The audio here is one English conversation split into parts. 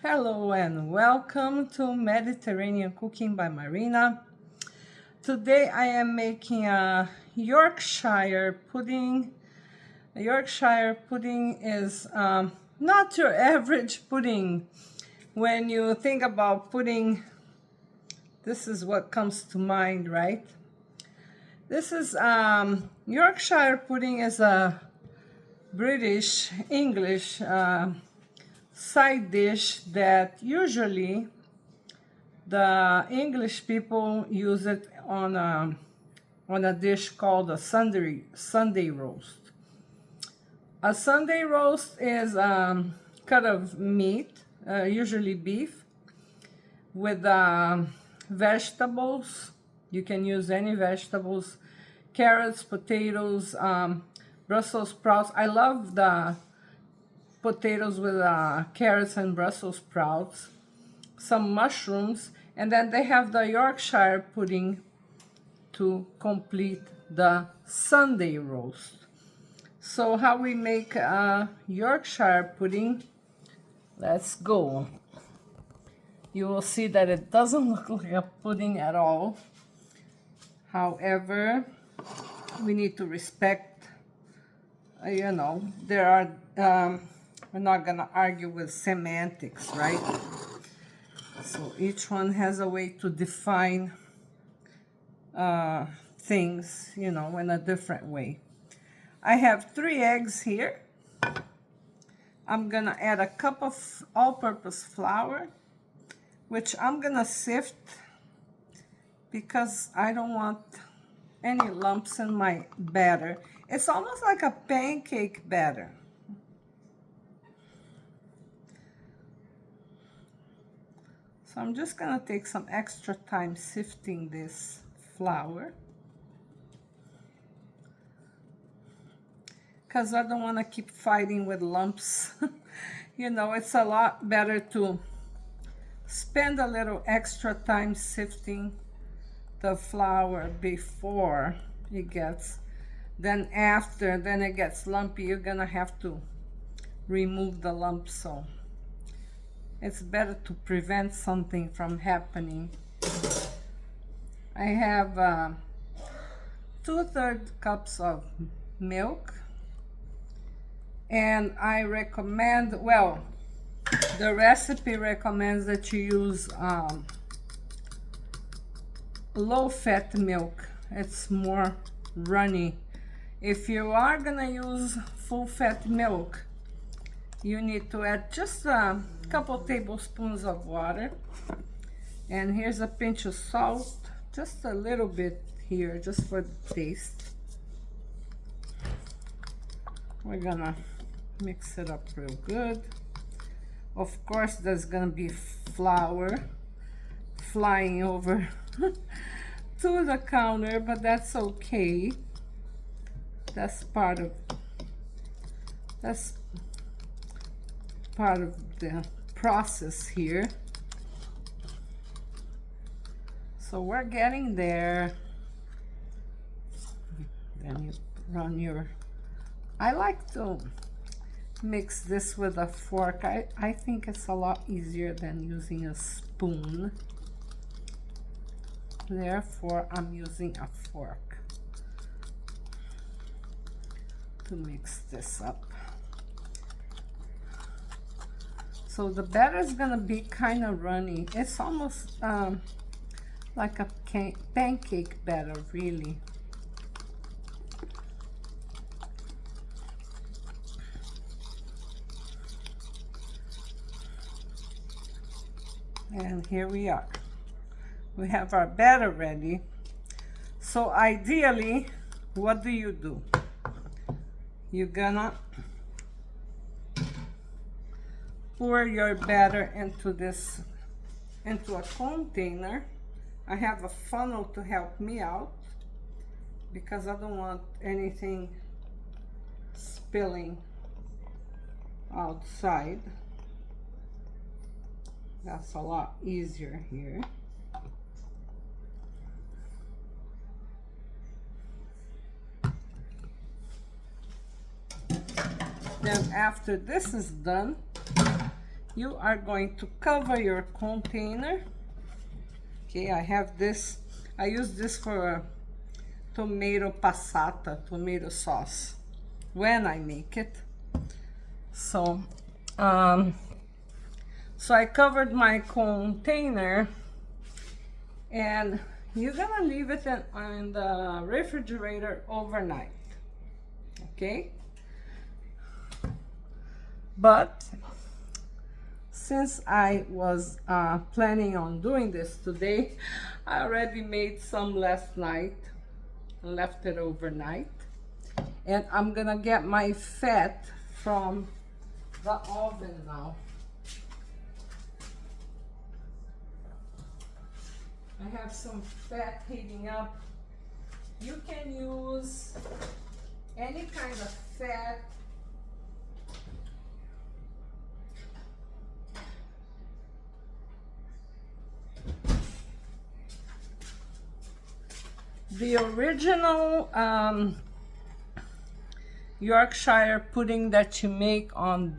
Hello and welcome to Mediterranean Cooking by Marina. Today I am making a Yorkshire pudding. A Yorkshire pudding is not your average pudding. When you think about pudding, this is what comes to mind, right? This is Yorkshire pudding is a British English side dish that usually the English people use it on a dish called a Sunday roast. A Sunday roast is cut of meat, usually beef, with vegetables. You can use any vegetables, carrots, potatoes, Brussels sprouts. I love the potatoes with carrots and Brussels sprouts, some mushrooms, and then they have the Yorkshire pudding to complete the Sunday roast. So how we make a Yorkshire pudding, let's go. You will see that it doesn't look like a pudding at all. However, we need to respect, there are, we're not gonna argue with semantics, right? So each one has a way to define things, in a different way. I have 3 eggs here. I'm gonna add a cup of all-purpose flour, which I'm gonna sift because I don't want any lumps in my batter. It's almost like a pancake batter. So I'm just gonna take some extra time sifting this flour because I don't want to keep fighting with lumps. It's a lot better to spend a little extra time sifting the flour before it gets, then it gets lumpy. You're gonna have to remove the lumps, so it's better to prevent something from happening. I have 2/3 cups of milk, and I recommend, the recipe recommends that you use low-fat milk. It's more runny. If you are gonna use full-fat milk, you need to add just a couple tablespoons of water, and here's a pinch of salt, just a little bit here, just for the taste. We're gonna mix it up real good. Of course, there's gonna be flour flying over to the counter, but that's okay. That's part of the process here. So we're getting there. Then you run I like to mix this with a fork. I think it's a lot easier than using a spoon. Therefore, I'm using a fork to mix this up. So the batter is gonna be kind of runny. It's almost like a pancake batter, really. And here we are. We have our batter ready. So ideally, what do? You're gonna pour your batter into a container. I have a funnel to help me out because I don't want anything spilling outside. That's a lot easier here. Then after this is done, you are going to cover your container. Okay, I have this. I use this for tomato passata, tomato sauce, when I make it. So, so I covered my container, and you're gonna leave it in the refrigerator overnight. Okay? But since I was planning on doing this today, I already made some last night, left it overnight, and I'm gonna get my fat from the oven now. I have some fat heating up. You can use any kind of fat. The original Yorkshire pudding that you make on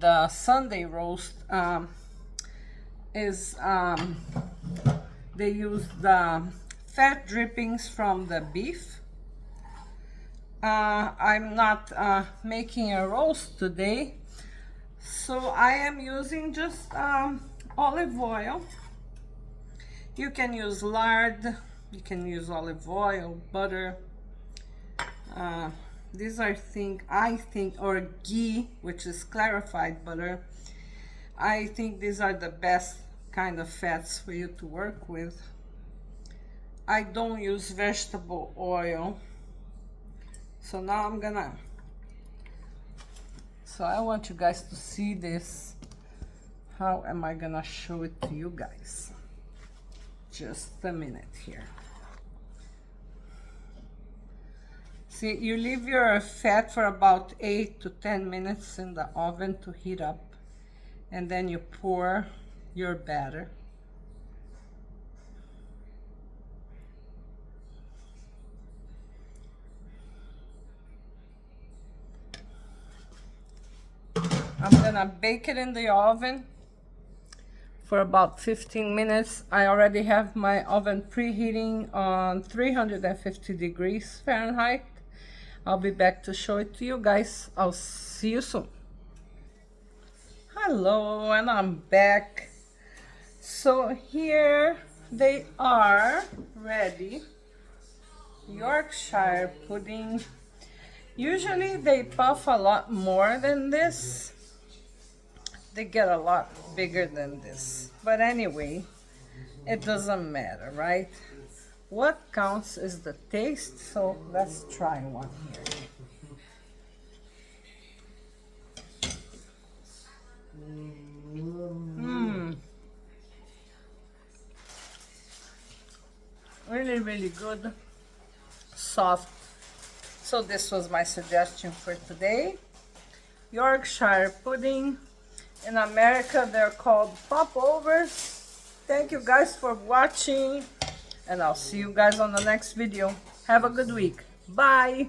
the Sunday roast is they use the fat drippings from the beef. I'm not making a roast today, so I am using just olive oil. You can use lard, you can use olive oil, butter. These are I think, or ghee, which is clarified butter. I think these are the best kind of fats for you to work with. I don't use vegetable oil. So now so I want you guys to see this. How am I gonna show it to you guys? Just a minute here. See, you leave your fat for about 8 to 10 minutes in the oven to heat up, and then you pour your batter. I'm gonna bake it in the oven for about 15 minutes. I already have my oven preheating on 350 degrees Fahrenheit. I'll be back to show it to you guys. I'll see you soon. Hello, and I'm back. So here they are, ready. Yorkshire pudding. Usually they puff a lot more than this. They get a lot bigger than this. But anyway, it doesn't matter, right? What counts is the taste, so let's try one here. Really, really good, soft. So this was my suggestion for today. Yorkshire pudding. In America, they're called Popovers. Thank you guys for watching, and I'll see you guys on the next video. Have a good week. Bye.